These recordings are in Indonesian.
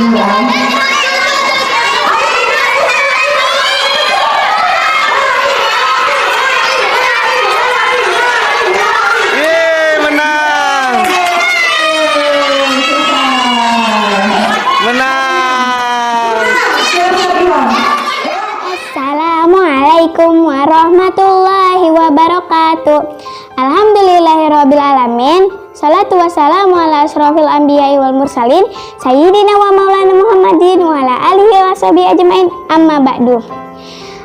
Assalamualaikum warahmatullahi wabarakatuh. Alhamdulillahirabbil alamin. Salatu wassalamu ala asrofil anbiya'i wal mursalin sayyidina wa maulana Muhammadin wa ala alihi wa sahbihi ajmain. Amma ba'du.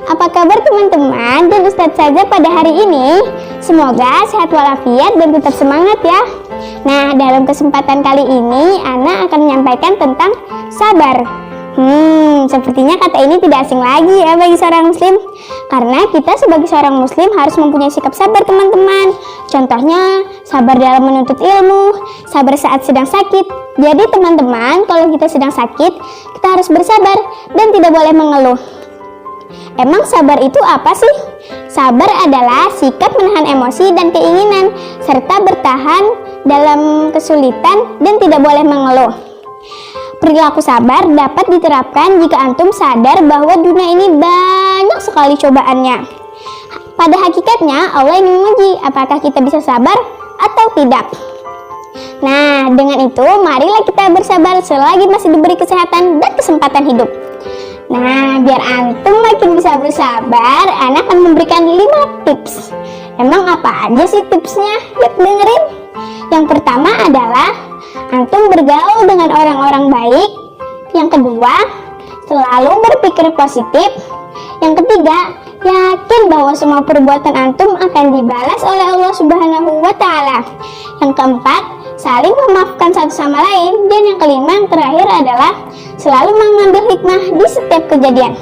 Apa kabar teman-teman dan Ustadz saja pada hari ini? Semoga sehat walafiat dan tetap semangat ya. Nah, dalam kesempatan kali ini Ana akan menyampaikan tentang sabar. Sepertinya kata ini tidak asing lagi ya bagi seorang muslim. Karena kita sebagai seorang muslim harus mempunyai sikap sabar teman-teman. Contohnya, sabar dalam menuntut ilmu, sabar saat sedang sakit. Jadi teman-teman, kalau kita sedang sakit, kita harus bersabar dan tidak boleh mengeluh. Emang sabar itu apa sih? Sabar adalah sikap menahan emosi dan keinginan, serta bertahan dalam kesulitan dan tidak boleh mengeluh. Perilaku sabar dapat diterapkan jika antum sadar bahwa dunia ini banyak sekali cobaannya. Pada hakikatnya Allah ingin menguji apakah kita bisa sabar atau tidak. Nah, dengan itu marilah kita bersabar selagi masih diberi kesehatan dan kesempatan hidup. Nah, biar antum makin bisa bersabar, Ana akan memberikan 5 tips. Emang apa aja sih tipsnya? Yuk dengerin. Yang pertama adalah antum bergaul dengan orang-orang baik. Yang kedua, selalu berpikir positif. Yang ketiga, yakin bahwa semua perbuatan antum akan dibalas oleh Allah Subhanahu wa Ta'ala. Yang keempat, saling memaafkan satu sama lain. Dan yang kelima, yang terakhir adalah selalu mengambil hikmah di setiap kejadian.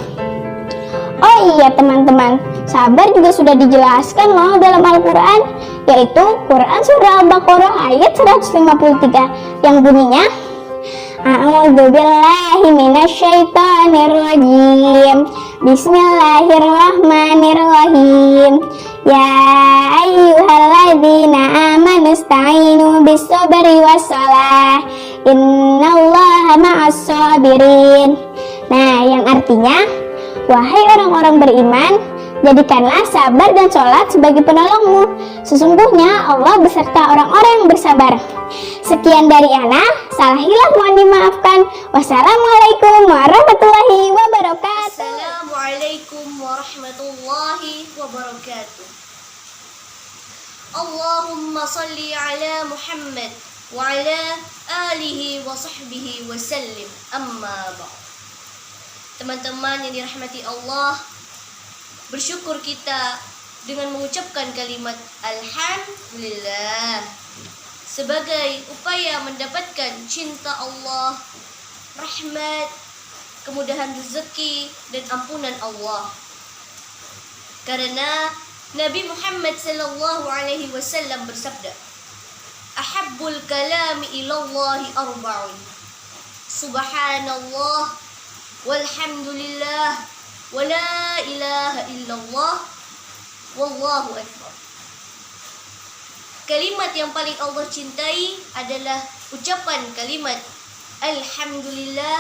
Oh iya teman-teman, sabar juga sudah dijelaskan loh dalam Al-Quran, yaitu Quran Surah Al-Baqarah ayat 153 yang bunyinya A'udzubillahi minasyaitonirrajim. Bismillahirrahmanirrahim. Ya ayyuhalladzina amanu ista'inu bis-sabri was-shalah. Innallaha ma'as-sabirin. Nah, yang artinya, wahai orang-orang beriman, jadikanlah sabar dan sholat sebagai penolongmu. Sesungguhnya Allah beserta orang-orang yang bersabar. Sekian dari Ana, salah hilang mohon dimaafkan. Wassalamualaikum warahmatullahi wabarakatuh. Assalamualaikum warahmatullahi wabarakatuh. Allahumma salli ala Muhammad wa ala alihi wa sahbihi wa sallim. Amma ba'd. Teman-teman yang dirahmati Allah, bersyukur kita dengan mengucapkan kalimat Alhamdulillah sebagai upaya mendapatkan cinta Allah, rahmat, kemudahan rezeki, dan ampunan Allah. Karena Nabi Muhammad sallallahu alaihi wasallam bersabda, Ahabbul kalami ilallahi arba'un. Subhanallah walhamdulillah wa la ilaha illallah wallahu akbar. Kalimat yang paling Allah cintai adalah ucapan kalimat Alhamdulillah,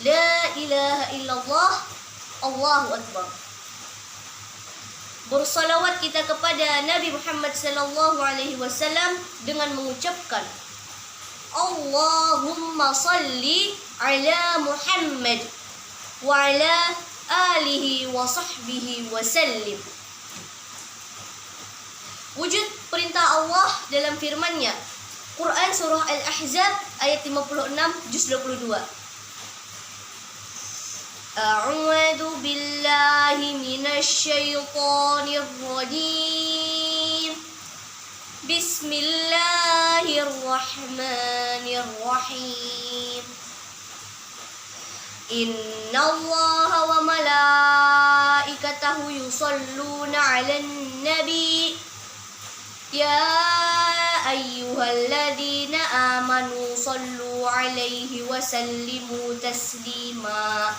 la ilaha illallah, Allahu akbar. Bersalawat kita kepada Nabi Muhammad sallallahu alaihi wasallam dengan mengucapkan Allahumma salli ala Muhammad wa ala alihi wa sahbihi wa sallim. Wujud perintah Allah dalam firman-Nya. Quran Surah Al-Ahzab ayat 56 juz 22. A'udzu billahi minasyaitonir rajim. Bismillahirrahmanirrahim. Innallaha wa malaikatahu yusholluna 'alan nabi. Ya ayyuhalladzina amanu shallu 'alaihi wa sallimu taslima.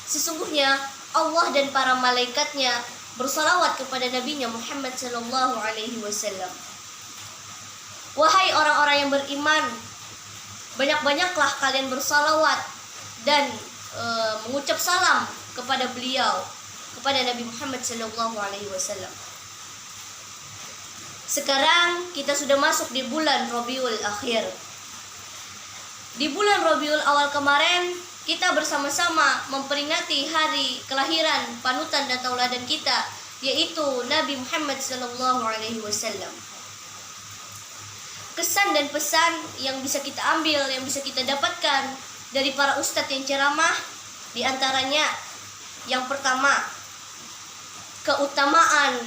Sesungguhnya Allah dan para malaikatnya bersalawat kepada nabinya Muhammad sallallahu alaihi wasallam. Wahai orang-orang yang beriman, Banyak-banyaklah kalian bersalawat dan mengucap salam kepada beliau, kepada Nabi Muhammad SAW. Sekarang kita sudah masuk di bulan Rabiul Akhir. Di bulan Rabiul Awal kemarin kita bersama-sama memperingati hari kelahiran panutan dan tauladan kita, yaitu Nabi Muhammad SAW. Kesan dan pesan yang bisa kita ambil, yang bisa kita dapatkan dari para ustadz yang ceramah, di antaranya yang pertama, keutamaan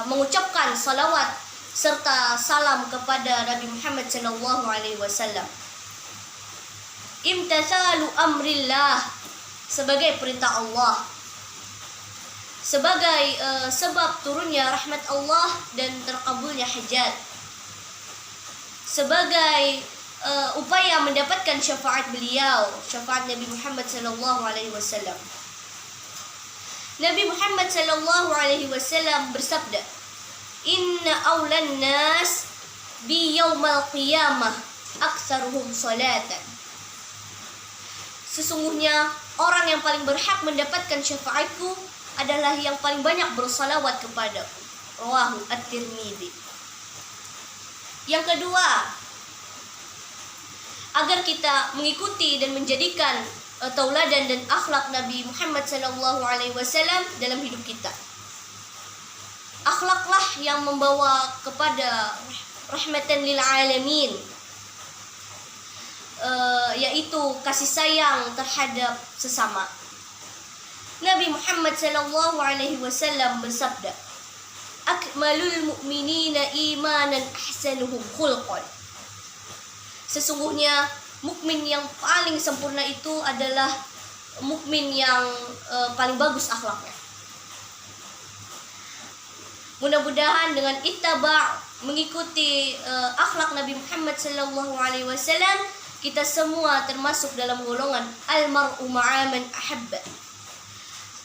mengucapkan salawat serta salam kepada Nabi Muhammad SAW. Imtathalu amrillah, sebagai perintah Allah, sebagai sebab turunnya rahmat Allah dan terkabulnya hajat, sebagai upaya mendapatkan syafaat beliau, syafaat Nabi Muhammad SAW. Nabi Muhammad SAW bersabda, "Inna awlan nas bi yaumal qiyamah aktsaruhum salatan." Sesungguhnya orang yang paling berhak mendapatkan syafaatku adalah yang paling banyak bersalawat kepadaku. Rawahu At-Tirmidzi. Yang kedua, agar kita mengikuti dan menjadikan tauladan dan akhlak Nabi Muhammad SAW dalam hidup kita. Akhlaklah yang membawa kepada rahmatan lil alamin, yaitu kasih sayang terhadap sesama. Nabi Muhammad SAW bersabda, "Akmalul mu'minina imanan ahsanuhum khulqan." Sesungguhnya mukmin yang paling sempurna itu adalah mukmin yang paling bagus akhlaknya. Mudah-mudahan dengan ittaba', mengikuti akhlak Nabi Muhammad SAW, kita semua termasuk dalam golongan almar'u ma'a man ahabba,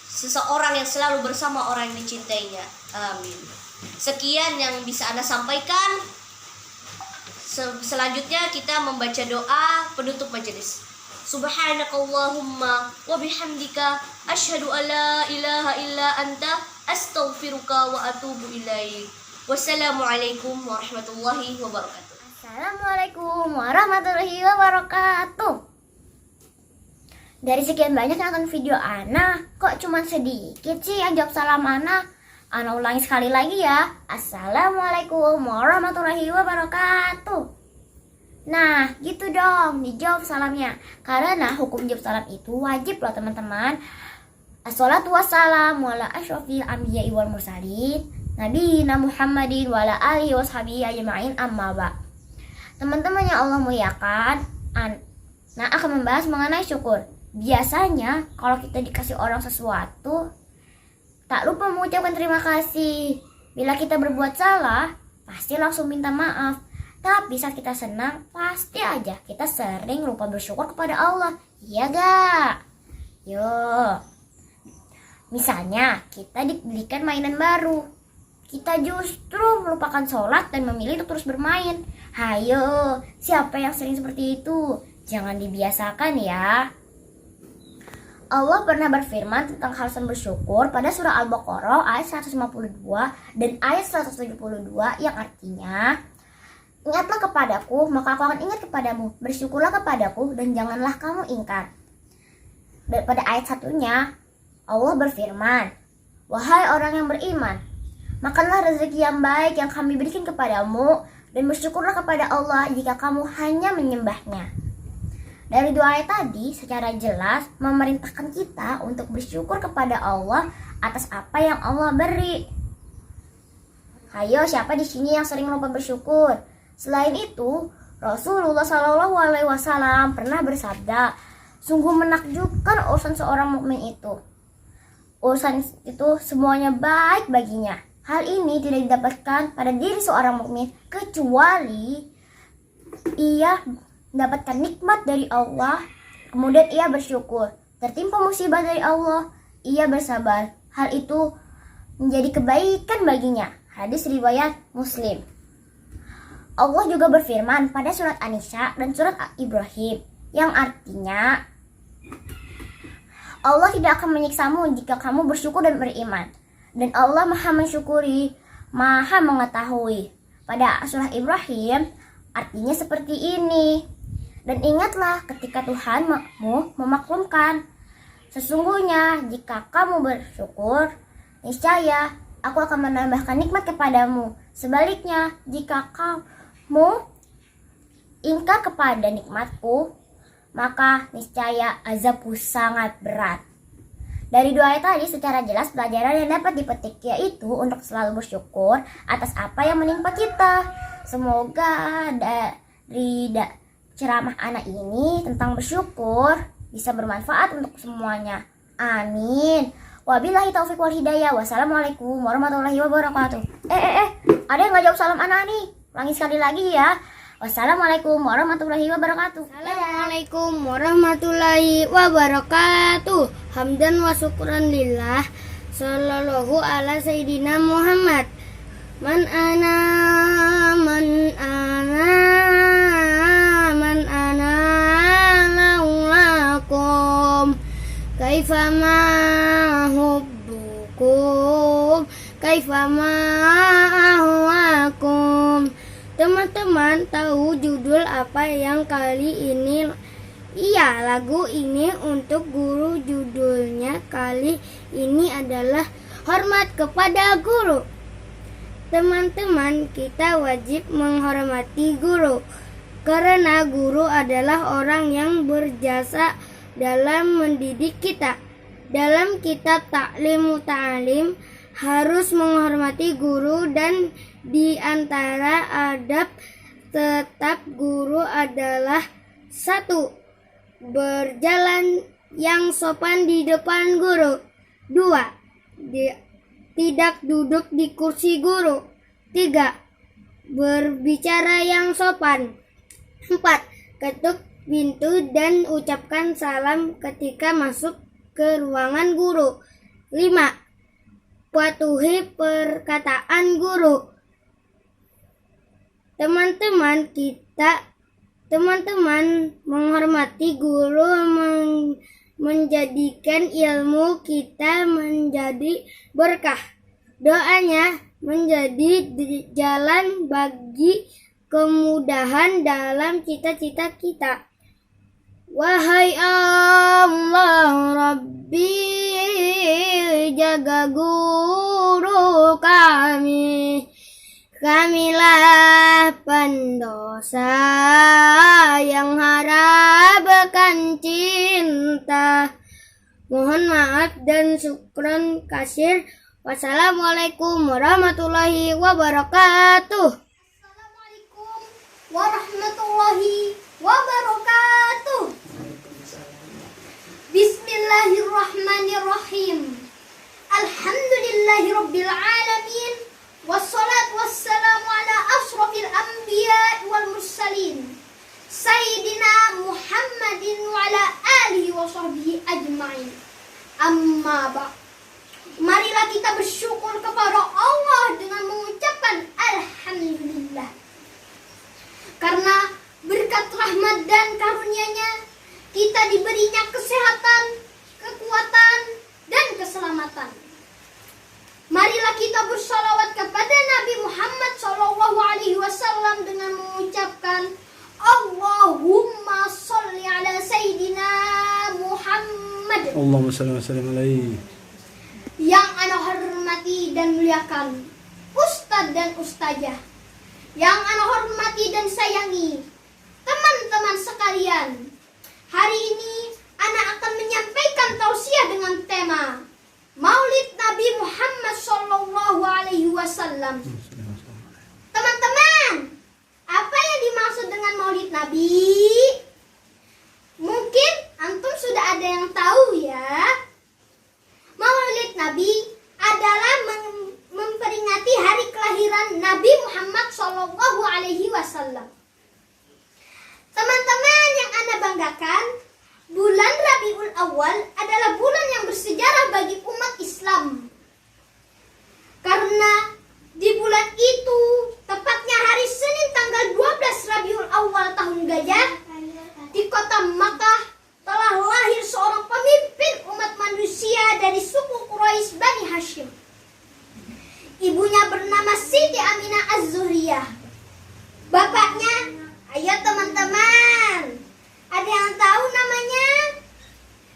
seseorang yang selalu bersama orang yang dicintainya. Amin. Sekian yang bisa Anda sampaikan. Selanjutnya kita membaca doa penutup majelis. Subhanakallahumma wa bihamdika asyhadu an la ilaha illa anta astaghfiruka wa atubu ilaik. Wassalamualaikum warahmatullahi wabarakatuh. Assalamualaikum warahmatullahi wabarakatuh. Dari sekian banyak yang nonton video Ana, kok cuma sedikit sih yang jawab salam Ana? Ana ulangi sekali lagi ya. Assalamualaikum warahmatullahi wabarakatuh. Nah, gitu dong, dijawab salamnya. Karena hukum jawab salam itu wajib loh teman-teman. Assalatu wassalamu ala asyrofil anbiya'i wal mursalin Nabiyina Muhammadin wa ala alihi washabihi ajma'in, amma ba'. Teman-teman yang Allah muliakan, Ana akan membahas mengenai syukur. Biasanya kalau kita dikasih orang sesuatu, tak lupa mengucapkan terima kasih. Bila kita berbuat salah, pasti langsung minta maaf. Tapi saat kita senang, pasti aja kita sering lupa bersyukur kepada Allah. Iya gak? Yo. Misalnya, kita dibelikan mainan baru. Kita justru melupakan sholat dan memilih untuk terus bermain. Hayo, siapa yang sering seperti itu? Jangan dibiasakan ya. Allah pernah berfirman tentang harus bersyukur pada surah Al-Baqarah ayat 152 dan ayat 172 yang artinya, ingatlah kepadaku, maka aku akan ingat kepadamu. Bersyukurlah kepadaku dan janganlah kamu ingkar. Dan pada ayat satunya, Allah berfirman, wahai orang yang beriman, makanlah rezeki yang baik yang kami berikan kepadamu dan bersyukurlah kepada Allah jika kamu hanya menyembahnya. Dari dua ayat tadi secara jelas memerintahkan kita untuk bersyukur kepada Allah atas apa yang Allah beri. Hayo, siapa di sini yang sering lupa bersyukur? Selain itu, Rasulullah SAW pernah bersabda, sungguh menakjubkan urusan seorang mukmin itu. Urusan itu semuanya baik baginya. Hal ini tidak didapatkan pada diri seorang mukmin kecuali ia mendapatkan nikmat dari Allah, kemudian ia bersyukur. Tertimpa musibah dari Allah, ia bersabar. Hal itu menjadi kebaikan baginya. Hadis riwayat Muslim. Allah juga berfirman pada surat An-Nisa dan surat Ibrahim yang artinya Allah tidak akan menyiksamu jika kamu bersyukur dan beriman. Dan Allah maha mensyukuri, maha mengetahui. Pada surah Ibrahim artinya seperti ini. Dan ingatlah ketika Tuhanmu memaklumkan, sesungguhnya jika kamu bersyukur, niscaya aku akan menambahkan nikmat kepadamu. Sebaliknya, jika kamu ingkar kepada nikmatku, maka niscaya azabku sangat berat. Dari dua ayat tadi secara jelas pelajaran yang dapat dipetik yaitu untuk selalu bersyukur atas apa yang menimpa kita. Semoga dari ceramah anak ini tentang bersyukur bisa bermanfaat untuk semuanya. Amin. Wabillahi taufiq wal hidayah. Wassalamualaikum warahmatullahi wabarakatuh. Ada yang nggak jawab salam anak nih? Ulangi sekali lagi ya. Wassalamualaikum warahmatullahi wabarakatuh. Assalamualaikum warahmatullahi wabarakatuh. Hamdan wa syukran lillah. Sallallahu ala sayyidina Muhammad. Man ana laulakum. Kaifa ma hubbukum. Kaifa ma ahwakum. Teman-teman tahu judul apa yang kali ini? Iya, lagu ini untuk guru. Judulnya kali ini adalah hormat kepada guru. Teman-teman, kita wajib menghormati guru karena guru adalah orang yang berjasa dalam mendidik kita. Dalam kitab Ta'lim Ta'lim harus menghormati guru, dan di antara adab tetap guru adalah 1. Berjalan yang sopan di depan guru. 2. Tidak duduk di kursi guru. 3. Berbicara yang sopan. 4. Ketuk pintu dan ucapkan salam ketika masuk ke ruangan guru. 5. Patuhi perkataan guru. Teman-teman menghormati guru menjadikan ilmu kita menjadi berkah. Doanya menjadi jalan bagi kemudahan dalam cita-cita kita. Wahai Allah Rabbi, jaga guru kami. Kamilah pendosa yang harapkan cinta. Mohon maaf dan syukran kasir. Wassalamualaikum warahmatullahi wabarakatuh. Assalamualaikum warahmatullahi wabarakatuh. Bismillahirrahmanirrahim. Alhamdulillahirabbil alamin. Wassalatu wassalamu ala asyrafil anbiya wal mursalin. Sayyidina Muhammadin wa ala alihi wa sahbihi ajma'in. Amma ba'd. Marilah kita bersyukur kepada Allah dengan mengucapkan alhamdulillah. Karena berkat rahmat dan karunia-Nya kita diberinya kesehatan, kekuatan, dan keselamatan. Marilah kita bersalawat kepada Nabi Muhammad SAW dengan mengucapkan Allahumma sholli ala Sayyidina Muhammad. Allahumma sholli wa sallim alaihi. Yang ana hormati dan muliakan Ustadz dan Ustazah, yang ana hormati dan sayangi teman-teman sekalian. Hari ini ana akan menyampaikan tausiah dengan tema Maulid Nabi Muhammad SAW. Teman-teman, apa yang dimaksud dengan Maulid Nabi? Mungkin antum sudah ada yang tahu ya. Maulid Nabi adalah memperingati hari kelahiran Nabi Muhammad SAW. Teman-teman yang Anda banggakan, bulan Rabiul Awal adalah bulan yang bersejarah bagi umat Islam. Karena di bulan itu, tepatnya hari Senin tanggal Bapaknya, ayo teman-teman. Ada yang tahu namanya?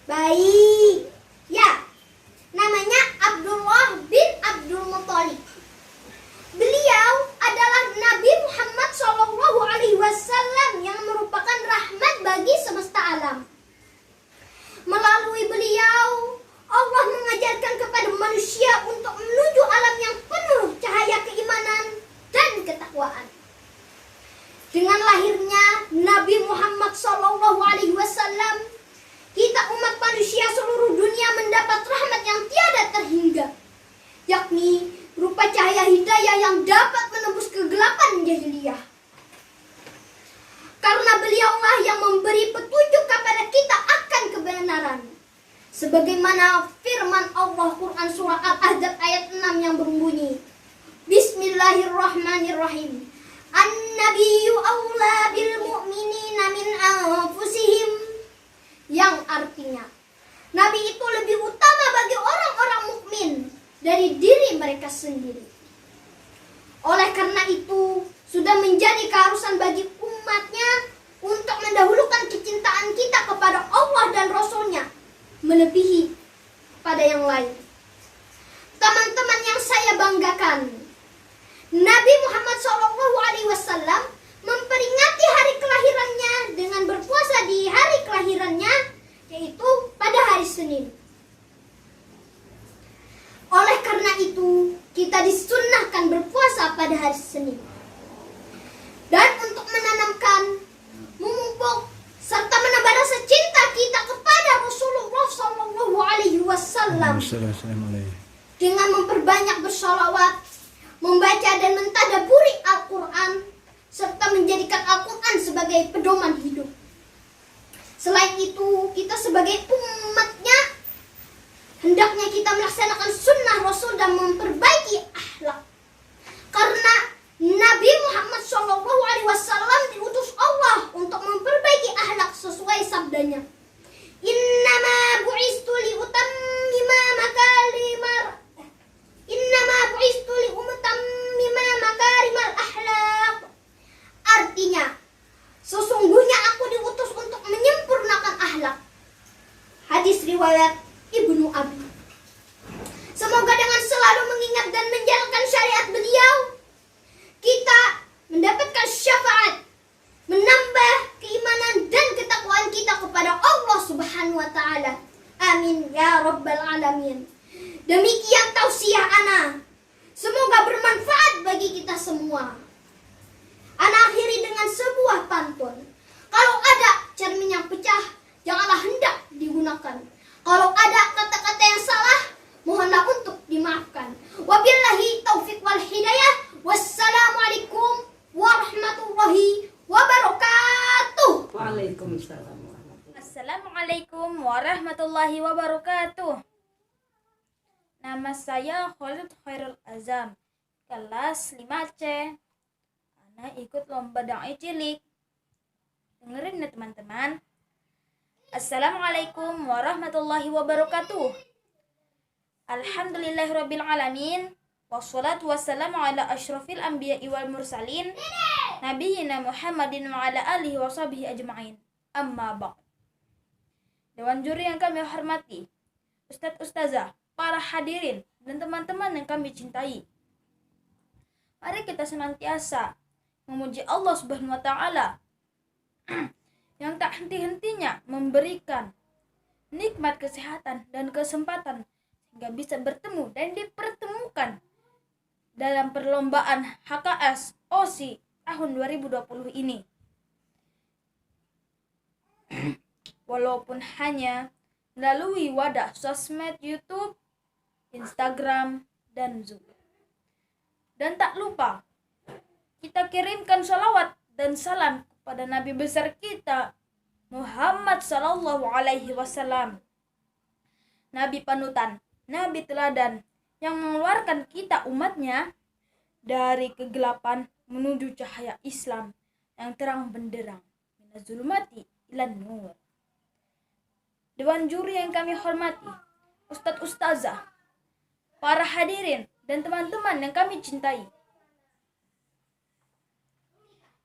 Baik. Ya, namanya Abdullah bin Abdul Muthalib. Beliau adalah Nabi Muhammad SAW yang merupakan rahmat bagi semesta alam. Melalui beliau, Allah mengajarkan kepada manusia untuk menuju alam yang penuh cahaya keimanan dan ketakwaan. Dengan lahirnya Nabi Muhammad SAW, kita umat manusia seluruh dunia mendapat rahmat yang tiada terhingga, yakni berupa cahaya hidayah yang dapat menembus kegelapan jahiliyah. Karena beliaulah yang memberi petunjuk kepada kita akan kebenaran. Sebagaimana firman Allah Quran surah Al-Ahzab ayat 6 yang berbunyi, Bismillahirrahmanirrahim. An-nabiyyu awla bil mu'minina min anfusihim. Yang artinya, Nabi itu lebih utama bagi orang-orang mukmin dari diri mereka sendiri. Oleh karena itu, sudah menjadi keharusan bagi umatnya untuk mendahulukan kecintaan kita kepada Allah dan Rasul-Nya melebihi pada yang lain. Teman-teman yang saya banggakan, Nabi Muhammad SAW memperingati hari kelahirannya dengan berpuasa di hari kelahirannya, yaitu pada hari Senin. Oleh karena itu, kita disunnahkan berpuasa pada hari Senin. Dan untuk menanamkan, memupuk, serta menambah rasa cinta kita kepada Rasulullah SAW dengan memperbanyak bersolawat, membaca dan mentadaburi Al-Quran, serta menjadikan Al-Quran sebagai pedoman hidup. Selain itu, kita sebagai umatnya hendaknya kita melaksanakan sunnah Rasul dan memperbaiki akhlak. Karena Nabi Muhammad SAW diutus Allah untuk memperbaiki akhlak sesuai sabdanya. Innama bu'istu liutammima makarimal akhlak. Artinya, sesungguhnya aku diutus untuk menyempurnakan akhlak. Hadis riwayat Ibnu Abi. Semoga dengan selalu mengingat dan menjalankan syariat beliau, kita mendapatkan syafaat, menambah keimanan dan ketakwaan kita kepada Allah Subhanahu wa taala. Amin ya rabbal alamin. Demikian tausiah ana. Semoga bermanfaat bagi kita semua. Ana akhiri dengan sebuah pantun. Kalau ada cermin yang pecah, janganlah hendak digunakan. Kalau ada kata-kata yang salah, mohonlah untuk dimaafkan. Wabillahi taufiq wal hidayah. Wassalamualaikum warahmatullahi wabarakatuh. Waalaikumsalam. Assalamualaikum warahmatullahi wabarakatuh. Nama saya Khalid Khairul Azam, kelas 5C. Ana ikut lomba dai cilik. Dengerin ya teman-teman. Assalamualaikum warahmatullahi wabarakatuh. Alhamdulillahirabbil alamin. Wassalatu wassalamu ala asyrafil anbiya'i wal mursalin nabiyina Muhammadin wa ala alihi wa sahbihi ajma'in. Amma ba'd. Dewan juri yang kami hormati, Ustadz Ustazah, para hadirin dan teman-teman yang kami cintai. Mari kita senantiasa memuji Allah Subhanahu wa taala yang tak henti-hentinya memberikan nikmat kesehatan dan kesempatan sehingga bisa bertemu dan dipertemukan dalam perlombaan HKS OSI tahun 2020 ini. Walaupun hanya melalui wadah sosmed YouTube, Instagram, dan Zoom. Dan tak lupa, kita kirimkan salawat dan salam kepada Nabi besar kita, Muhammad sallallahu alaihi wasallam. Nabi panutan, Nabi teladan, yang mengeluarkan kita umatnya dari kegelapan menuju cahaya Islam yang terang benderang, minaz zulumati ilan nur. Dewan juri yang kami hormati, Ustadz Ustazah, para hadirin dan teman-teman yang kami cintai.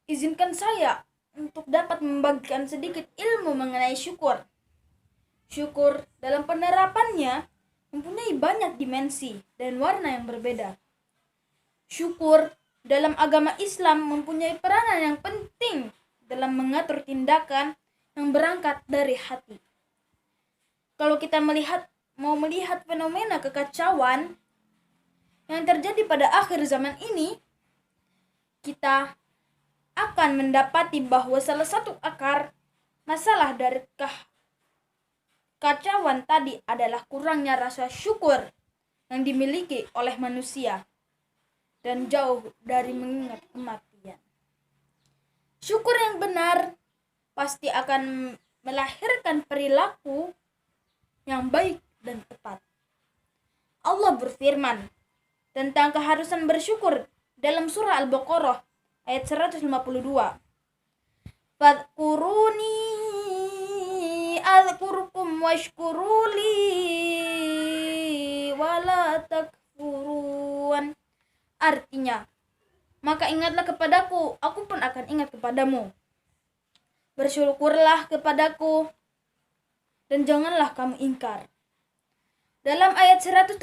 izinkan saya untuk dapat membagikan sedikit ilmu mengenai syukur. Syukur dalam penerapannya mempunyai banyak dimensi dan warna yang berbeda. Syukur dalam agama Islam mempunyai peranan yang penting dalam mengatur tindakan yang berangkat dari hati. Kalau kita mau melihat fenomena kekacauan yang terjadi pada akhir zaman ini, kita akan mendapati bahwa salah satu akar masalah dari kekacauan tadi adalah kurangnya rasa syukur yang dimiliki oleh manusia dan jauh dari mengingat kematian. Syukur yang benar pasti akan melahirkan perilaku yang baik dan tepat. Allah berfirman tentang keharusan bersyukur dalam surah Al-Baqarah ayat 152. Fadkuruni azkurkum washkuruli wala takfurun. Artinya, maka ingatlah kepadaku, aku pun akan ingat kepadamu. Bersyukurlah kepadaku dan janganlah kamu ingkar. Dalam ayat 172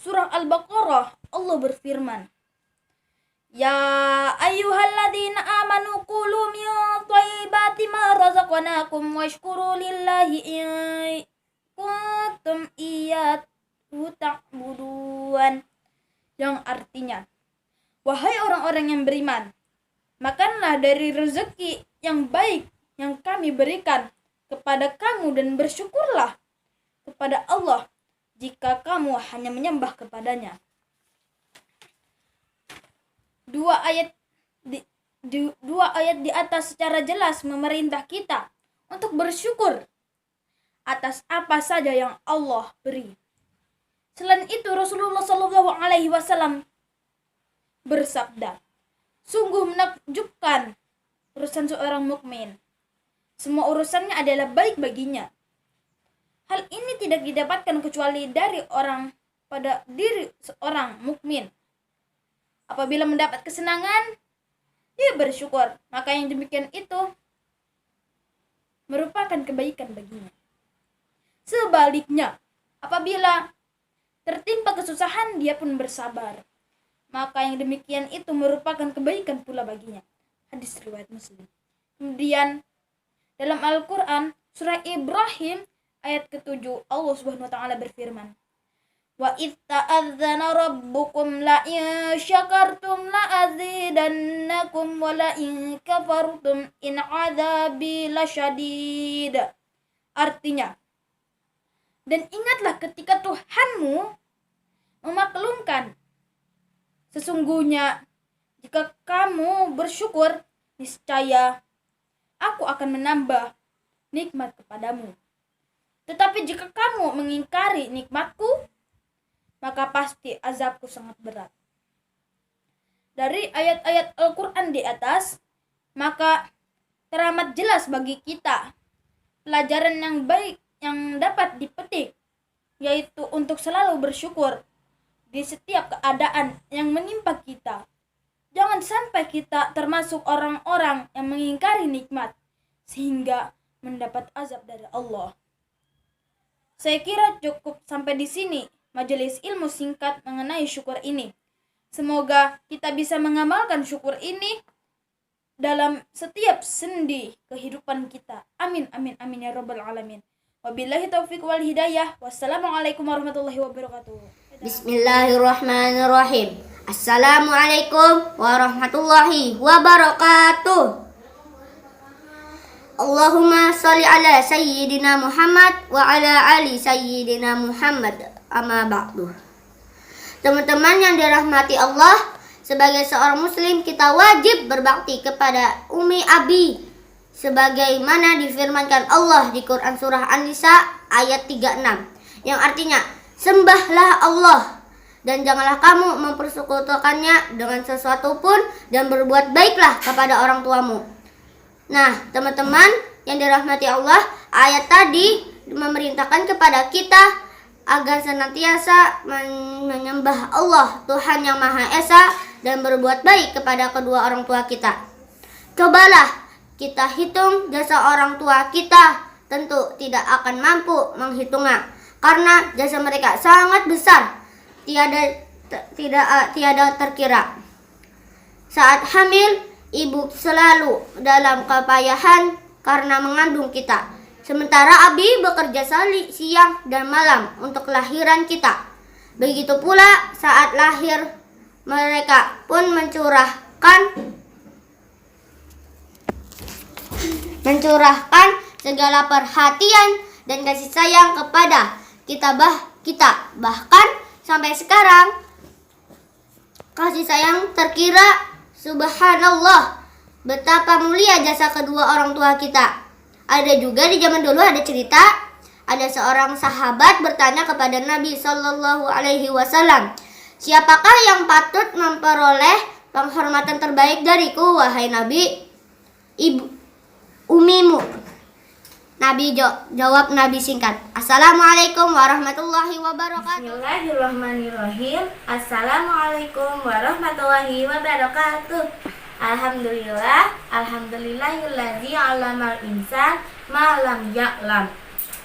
surah Al-Baqarah, Allah berfirman, Ya ayyuhalladzina amanu kulu min thayyibati ma razaqnakum washkuru lillahi in kuntum iyyahu ta'budun. Yang artinya, wahai orang-orang yang beriman, makanlah dari rezeki yang baik yang kami berikan kepada kamu dan bersyukurlah kepada Allah jika kamu hanya menyembah kepadanya. Dua ayat di atas secara jelas memerintah kita untuk bersyukur atas apa saja yang Allah beri. Selain itu Rasulullah SAW bersabda, sungguh menakjubkan urusan seorang mukmin. Semua urusannya adalah baik baginya. Hal ini tidak didapatkan kecuali dari pada diri seorang mukmin. Apabila mendapat kesenangan, dia bersyukur, maka yang demikian itu merupakan kebaikan baginya. Sebaliknya, apabila tertimpa kesusahan, dia pun bersabar, maka yang demikian itu merupakan kebaikan pula baginya. Hadis riwayat Muslim. Kemudian dalam Al-Quran surah Ibrahim ayat ke-7, Allah Subhanahu wa taala berfirman, Wa idh ta'adzana rabbukum la in syakartum la azidannakum wa la in kafartum in adzabi lasyadid. Artinya, dan ingatlah ketika Tuhanmu memaklumkan, sesungguhnya jika kamu bersyukur, niscaya aku akan menambah nikmat kepadamu. Tetapi jika kamu mengingkari nikmatku, maka pasti azabku sangat berat. Dari ayat-ayat Al-Quran di atas, maka teramat jelas bagi kita pelajaran yang baik yang dapat dipetik, yaitu untuk selalu bersyukur di setiap keadaan yang menimpa kita. Jangan sampai kita termasuk orang-orang yang mengingkari nikmat sehingga mendapat azab dari Allah. Saya kira cukup sampai di sini majelis ilmu singkat mengenai syukur ini. Semoga kita bisa mengamalkan syukur ini dalam setiap sendi kehidupan kita. Amin, amin, amin ya rabbal alamin. Wabillahi taufiq wal hidayah. Wassalamualaikum warahmatullahi wabarakatuh. Bismillahirrahmanirrahim. Assalamualaikum warahmatullahi wabarakatuh. Allahumma sholli ala sayyidina Muhammad wa ala ali sayyidina Muhammad. Amma ba'du. Teman-teman yang dirahmati Allah, sebagai seorang muslim kita wajib berbakti kepada umi abi sebagaimana difirmankan Allah di Quran surah An-Nisa ayat 36, yang artinya, sembahlah Allah dan janganlah kamu mempersekutukannya dengan sesuatu pun, dan berbuat baiklah kepada orang tuamu. Nah, teman-teman yang dirahmati Allah, ayat tadi memerintahkan kepada kita agar senantiasa menyembah Allah, Tuhan yang Maha Esa, dan berbuat baik kepada kedua orang tua kita. Cobalah kita hitung jasa orang tua kita, tentu tidak akan mampu menghitungnya karena jasa mereka sangat besar, tiada terkira. Saat hamil, ibu selalu dalam kepayahan karena mengandung kita. Sementara abi bekerja siang dan malam untuk kelahiran kita. Begitu pula saat lahir, mereka pun mencurahkan segala perhatian dan kasih sayang kepada kita. Bahkan sampai sekarang kasih sayang terkira. Subhanallah, betapa mulia jasa kedua orang tua kita. Ada juga di zaman dulu ada cerita, ada seorang sahabat bertanya kepada Nabi Shallallahu Alaihi Wasallam, siapakah yang patut memperoleh penghormatan terbaik dariku, wahai Nabi? Umimu. Nabi jawab Nabi singkat, Assalamualaikum warahmatullahi wabarakatuh. Bismillahirrahmanirrahim. Assalamualaikum warahmatullahi wabarakatuh. Alhamdulillahilladzi 'allamal insan ma lam ya'lam.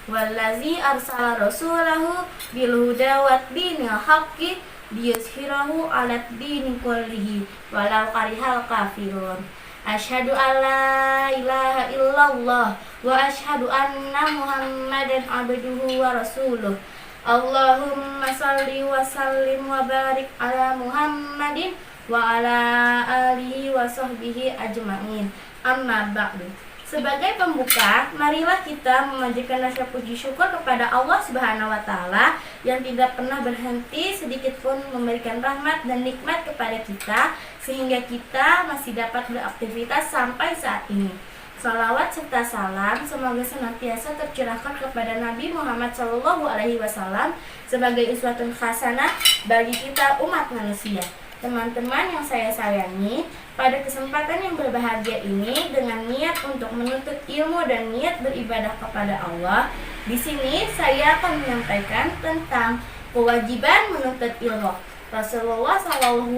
Wallazi arsala rasulahu bil huda wa dinil haqqi liyuzhirahu 'alad dini kullihi walau karihal kafirun. Asyhadu an la ilaha illallah wa asyhadu anna Muhammadan abduhu wa rasuluh. Allahumma salli wa sallim wa barik ala Muhammadin wa ala alihi wa sahbihi ajma'in. Amma ba'du. Sebagai pembuka, marilah kita memanjatkan rasa puji syukur kepada Allah Subhanahu wa taala yang tidak pernah berhenti sedikit pun memberikan rahmat dan nikmat kepada kita sehingga kita masih dapat beraktivitas sampai saat ini. Salawat serta salam semoga senantiasa tercurahkan kepada Nabi Muhammad SAW sebagai uswatun hasanah bagi kita umat manusia. Teman-teman yang saya sayangi, pada kesempatan yang berbahagia ini dengan niat untuk menuntut ilmu dan niat beribadah kepada Allah, di sini saya akan menyampaikan tentang kewajiban menuntut ilmu. Rasulullah SAW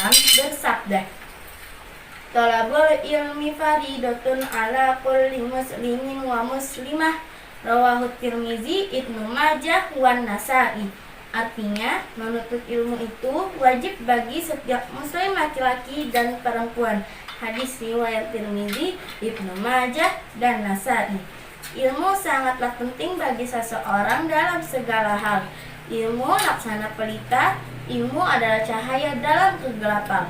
bersabda, Talabul ilmi faridatun ala kulli muslimin wa muslimah. Rawahu Tirmizi, Ibnu Majah, wan Nasa'i. Artinya, menuntut ilmu itu wajib bagi setiap muslim laki-laki dan perempuan. Hadis riwayat Tirmizi, Ibnu Majah, dan Nasa'i. Ilmu sangatlah penting bagi seseorang dalam segala hal. Ilmu laksana pelita, ilmu adalah cahaya dalam kegelapan.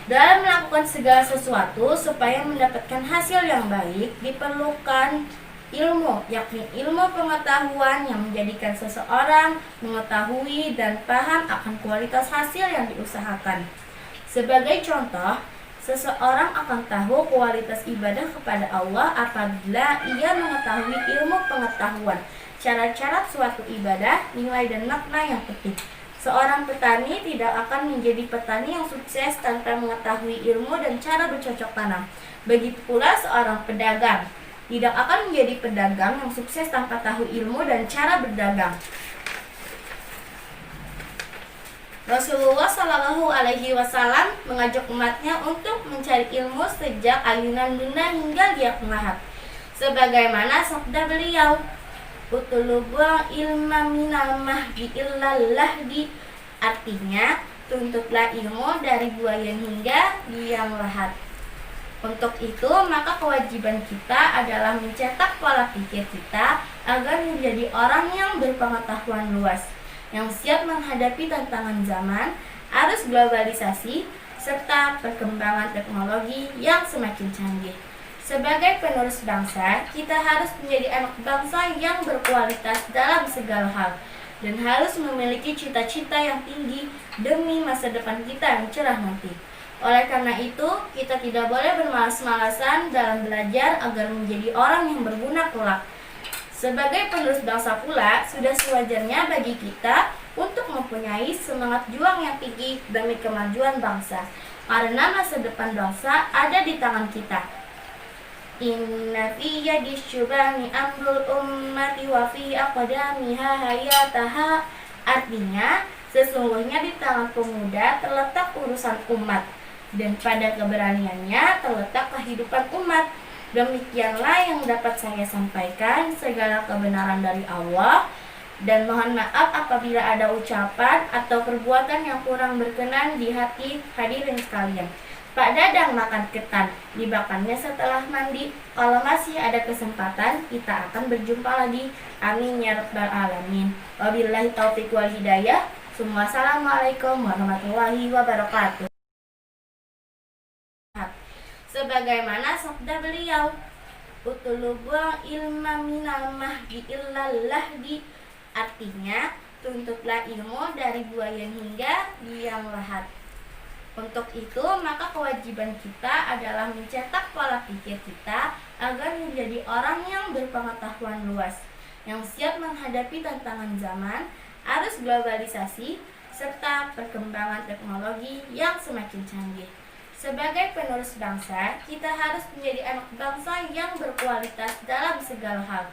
Dalam melakukan segala sesuatu supaya mendapatkan hasil yang baik, diperlukan ilmu, yakni ilmu pengetahuan yang menjadikan seseorang mengetahui dan paham akan kualitas hasil yang diusahakan. Sebagai contoh, seseorang akan tahu kualitas ibadah kepada Allah apabila ia mengetahui ilmu pengetahuan, syarat-syarat suatu ibadah, nilai dan makna yang penting. Seorang petani tidak akan menjadi petani yang sukses tanpa mengetahui ilmu dan cara bercocok tanam. Begitu pula seorang pedagang tidak akan menjadi pedagang yang sukses tanpa tahu ilmu dan cara berdagang. Rasulullah SAW mengajak umatnya untuk mencari ilmu sejak ayunan bunda hingga liat lahat. Sebagaimana sabda beliau, Utulubul ilma minal mahdi illal lahdi. Artinya, tuntutlah ilmu dari buayan hingga liang lahat. Untuk itu, maka kewajiban kita adalah mencetak pola pikir kita agar menjadi orang yang berpengetahuan luas, yang siap menghadapi tantangan zaman, arus globalisasi, serta perkembangan teknologi yang semakin canggih. Sebagai penerus bangsa, kita harus menjadi anak bangsa yang berkualitas dalam segala hal dan harus memiliki cita-cita yang tinggi demi masa depan kita yang cerah nanti. Oleh karena itu, kita tidak boleh bermalas-malasan dalam belajar agar menjadi orang yang berguna kelak. Sebagai penerus bangsa pula, sudah sewajarnya bagi kita untuk mempunyai semangat juang yang tinggi demi kemajuan bangsa, karena masa depan bangsa ada di tangan kita. Inna fi yadi syubani amrul ummati wa fi aqdamiha hayataha. Artinya, Sesungguhnya di tangan pemuda terletak urusan umat, dan pada keberaniannya terletak kehidupan umat. Demikianlah yang dapat saya sampaikan, segala kebenaran dari Allah, dan mohon maaf apabila ada ucapan atau perbuatan yang kurang berkenan di hati hadirin sekalian. Pak Dadang makan ketan, dimakannya setelah mandi. Kalau masih ada kesempatan, kita akan berjumpa lagi. Amin ya rabbal alamin. Wabillahi taufiq wal hidayah. Wassalamualaikum warahmatullahi wabarakatuh. Sebagaimana sabda beliau, utulubul ilma minal mahdi illal lahdi. Artinya, tuntutlah ilmu dari buayan hingga liang lahat. Untuk itu, maka kewajiban kita adalah mencetak pola pikir kita agar menjadi orang yang berpengetahuan luas, yang siap menghadapi tantangan zaman, arus globalisasi, serta perkembangan teknologi yang semakin canggih. Sebagai penerus bangsa, kita harus menjadi anak bangsa yang berkualitas dalam segala hal,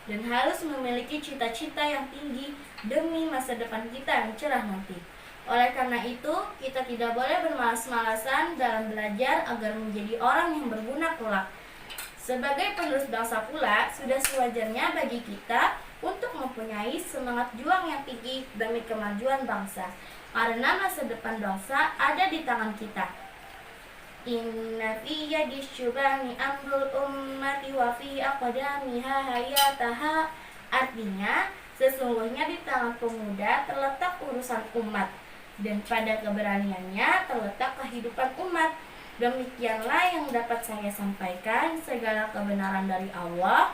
dan harus memiliki cita-cita yang tinggi demi masa depan kita yang cerah nanti. Oleh karena itu, kita tidak boleh bermalas-malasan dalam belajar agar menjadi orang yang berguna kelak. Sebagai penerus bangsa pula, sudah sewajarnya bagi kita untuk mempunyai semangat juang yang tinggi demi kemajuan bangsa, karena masa depan bangsa ada di tangan kita. Inna fi yadi syubani amrul ummati wa fi aqdamiha hayataha. Artinya, sesungguhnya di tangan pemuda terletak urusan umat, dan pada keberaniannya terletak kehidupan umat. Demikianlah yang dapat saya sampaikan, segala kebenaran dari Allah,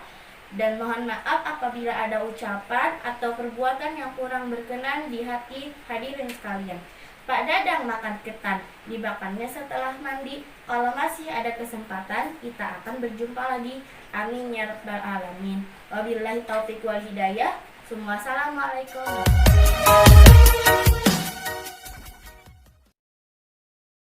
dan mohon maaf apabila ada ucapan atau perbuatan yang kurang berkenan di hati hadirin sekalian. Pak Dadang makan ketan, dimakannya setelah mandi. Kalau masih ada kesempatan, kita akan berjumpa lagi. Amin ya rabbal alamin. Wabillahi taufiq wal hidayah. Wassalamualaikum.